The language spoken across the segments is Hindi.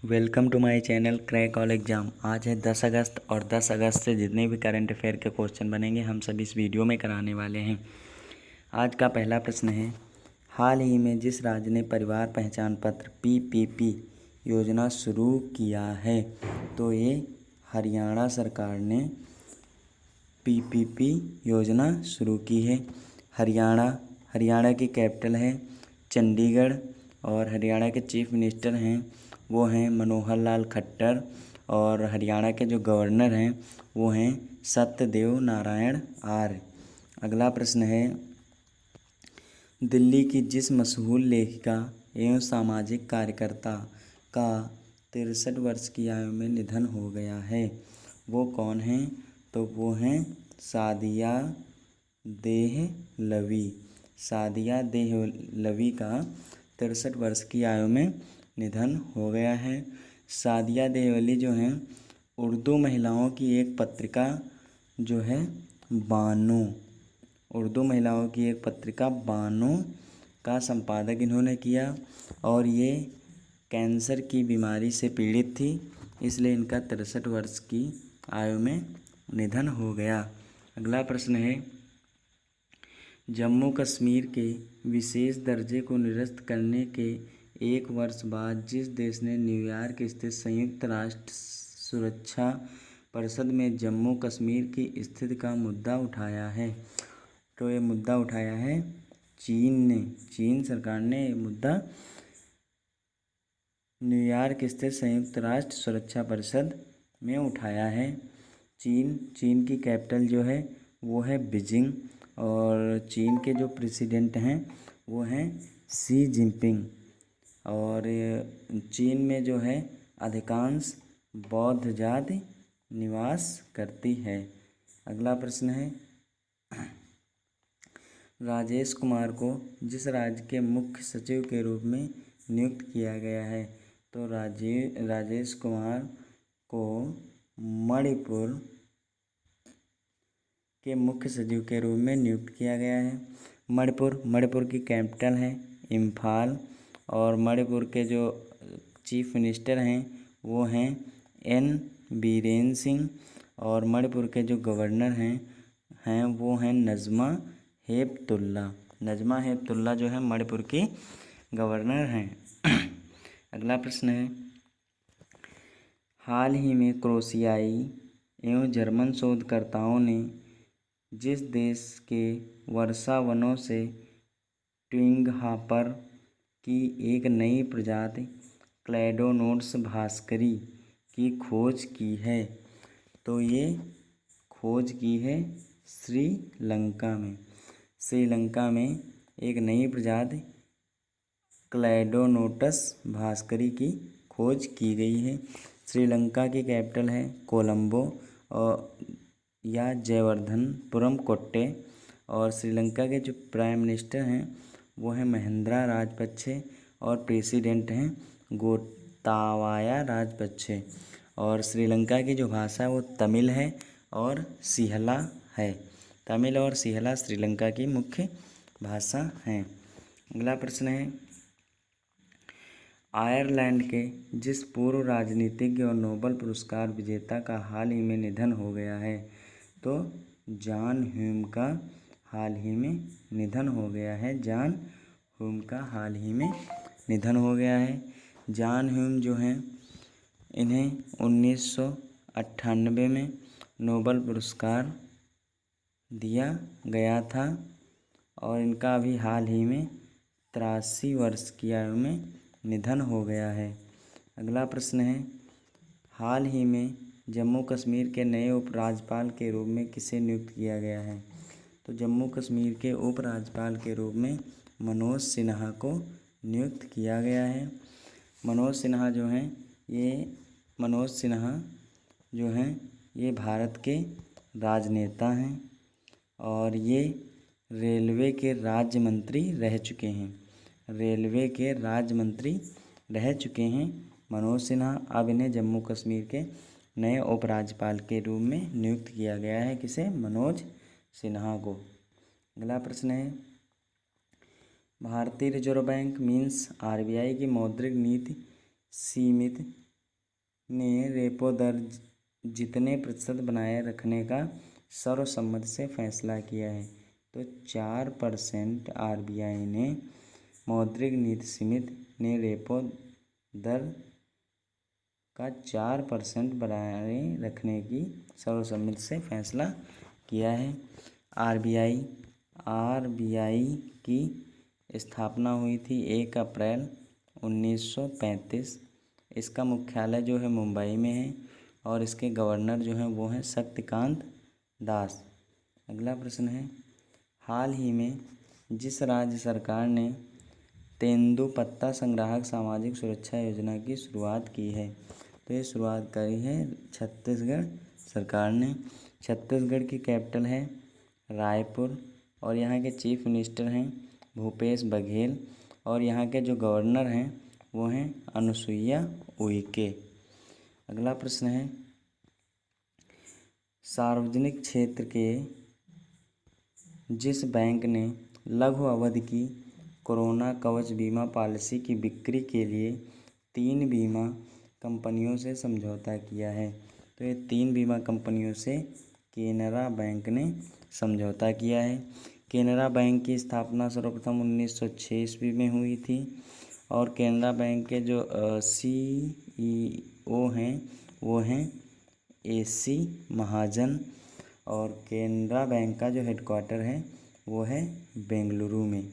Welcome to my channel crack all exam. आज है 10 अगस्त और 10 अगस्त से जितने भी करंट अफेयर के क्वेश्चन बनेंगे हम सभी इस वीडियो में कराने वाले हैं। आज का पहला प्रश्न है, हाल ही में जिस राज्य ने परिवार पहचान पत्र PPP योजना शुरू किया है, तो ये हरियाणा सरकार ने PPP योजना शुरू की है। हरियाणा की कैपिटल है चंडीगढ़ और हरियाणा के चीफ मिनिस्टर हैं वो हैं मनोहर लाल खट्टर और हरियाणा के जो गवर्नर हैं वो हैं सत्यदेव नारायण आर्य। अगला प्रश्न है, दिल्ली की जिस मशहूर लेखिका एवं सामाजिक कार्यकर्ता का 63 वर्ष की आयु में निधन हो गया है, वो कौन हैं? तो वो हैं सादिया देहलवी। सादिया देहलवी का 63 वर्ष की आयु में निधन हो गया है। सादिया देहलवी जो हैं उर्दू महिलाओं की एक पत्रिका जो है बानो, उर्दू महिलाओं की एक पत्रिका बानो का संपादक इन्होंने किया और ये कैंसर की बीमारी से पीड़ित थी, इसलिए इनका 63 वर्ष की आयु में निधन हो गया। अगला प्रश्न है, जम्मू कश्मीर के विशेष दर्जे को निरस्त करने के 1 वर्ष बाद जिस देश ने न्यूयॉर्क स्थित संयुक्त राष्ट्र सुरक्षा परिषद में जम्मू कश्मीर की स्थिति का मुद्दा उठाया है, तो ये मुद्दा उठाया है चीन ने। चीन सरकार ने ये मुद्दा न्यूयॉर्क स्थित संयुक्त राष्ट्र सुरक्षा परिषद में उठाया है। चीन की कैपिटल जो है वो है बीजिंग और चीन के जो प्रेसिडेंट हैं वो हैं शी जिनपिंग और चीन में जो है अधिकांश बौद्ध जाति निवास करती है। अगला प्रश्न है, राजेश कुमार को जिस राज्य के मुख्य सचिव के रूप में नियुक्त किया गया है, तो राजेश कुमार को मणिपुर के मुख्य सचिव के रूप में नियुक्त किया गया है। मणिपुर की कैपिटल है इम्फाल और मणिपुर के जो चीफ मिनिस्टर हैं वो हैं एन बीरेन सिंह और मणिपुर के जो गवर्नर हैं वो हैं नज़मा हेपतुल्ला। नज़मा हेपतुल्ला जो है मणिपुर की गवर्नर हैं। अगला प्रश्न है, हाल ही में क्रोशियाई एवं जर्मन शोधकर्ताओं ने जिस देश के वर्षा वनों से ट्विंगहापर की एक नई प्रजाति क्लैडोनोड्स भास्करी की खोज की है, तो ये खोज की है श्रीलंका में। श्रीलंका में एक नई प्रजाति क्लैडोनोटस भास्करी की खोज की गई है। श्रीलंका की कैपिटल है कोलंबो और या जयवर्धनपुरम कोट्टे और श्रीलंका के जो प्राइम मिनिस्टर हैं वो हैं महिंद्रा राजपक्षे और प्रेसिडेंट हैं गोताबाया राजपक्षे और श्रीलंका की जो भाषा है वो तमिल है और सिंहला है। तमिल और सिंहला श्रीलंका की मुख्य भाषा हैं। अगला प्रश्न है, आयरलैंड के जिस पूर्व राजनीतिज्ञ और नोबेल पुरस्कार विजेता का हाल ही में निधन हो गया है, तो जॉन ह्यूम का हाल ही में निधन हो गया है। जॉन ह्यूम का हाल ही में निधन हो गया है। जॉन ह्यूम जो हैं इन्हें 1998 में नोबेल पुरस्कार दिया गया था और इनका अभी हाल ही में 83 वर्ष की आयु में निधन हो गया है। अगला प्रश्न है, हाल ही में जम्मू कश्मीर के नए उपराज्यपाल के रूप में किसे नियुक्त किया गया है, तो जम्मू कश्मीर के उपराज्यपाल के रूप में मनोज सिन्हा को नियुक्त किया गया है। मनोज सिन्हा जो हैं ये भारत के राजनेता हैं और ये रेलवे के राज्य मंत्री रह चुके हैं। मनोज सिन्हा। अब इन्हें जम्मू कश्मीर के नए उपराज्यपाल के रूप में नियुक्त किया गया है। किसे? मनोज सिन्हा को। अगला प्रश्न है, भारतीय रिजर्व बैंक मीन्स RBI की मौद्रिक नीति सीमित ने रेपो दर जितने प्रतिशत बनाए रखने का सर्वसम्मति से फैसला किया है। तो 4% RBI ने मौद्रिक नीति समिति ने रेपो दर का 4% बनाए रखने की सर्वसम्मति से फैसला किया है। आरबीआई की स्थापना हुई थी 1 अप्रैल 1935। इसका मुख्यालय जो है मुंबई में है और इसके गवर्नर जो हैं वो हैं शक्तिकांत दास। अगला प्रश्न है, हाल ही में जिस राज्य सरकार ने तेंदुपत्ता संग्राहक सामाजिक सुरक्षा योजना की शुरुआत की है? तो ये शुरुआत करी है छत्तीसगढ़ सरकार ने। छत्तीसगढ़ की कैपिटल है रायपुर और यहाँ के चीफ मिनिस्टर हैं भूपेश बघेल और यहाँ के जो गवर्नर हैं वो हैं अनुसुईया उइके। अगला प्रश्न है, सार्वजनिक क्षेत्र के जिस बैंक ने लघु अवधि की कोरोना कवच बीमा पॉलिसी की बिक्री के लिए 3 बीमा कंपनियों से समझौता किया है? तो ये 3 बीमा कंपनियों से केनरा बैंक ने समझौता किया है। केनरा बैंक की स्थापना सर्वप्रथम 1906 ईस्वी में हुई थी और केनरा बैंक के जो CEO हैं वो हैं AC महाजन और केनरा बैंक का जो हेडक्वार्टर है वो है बेंगलुरु में।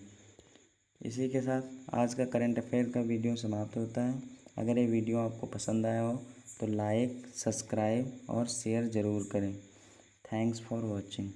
इसी के साथ आज का करंट अफेयर का वीडियो समाप्त होता है। अगर ये वीडियो आपको पसंद आया हो तो लाइक, सब्सक्राइब और शेयर ज़रूर करें। Thanks for watching.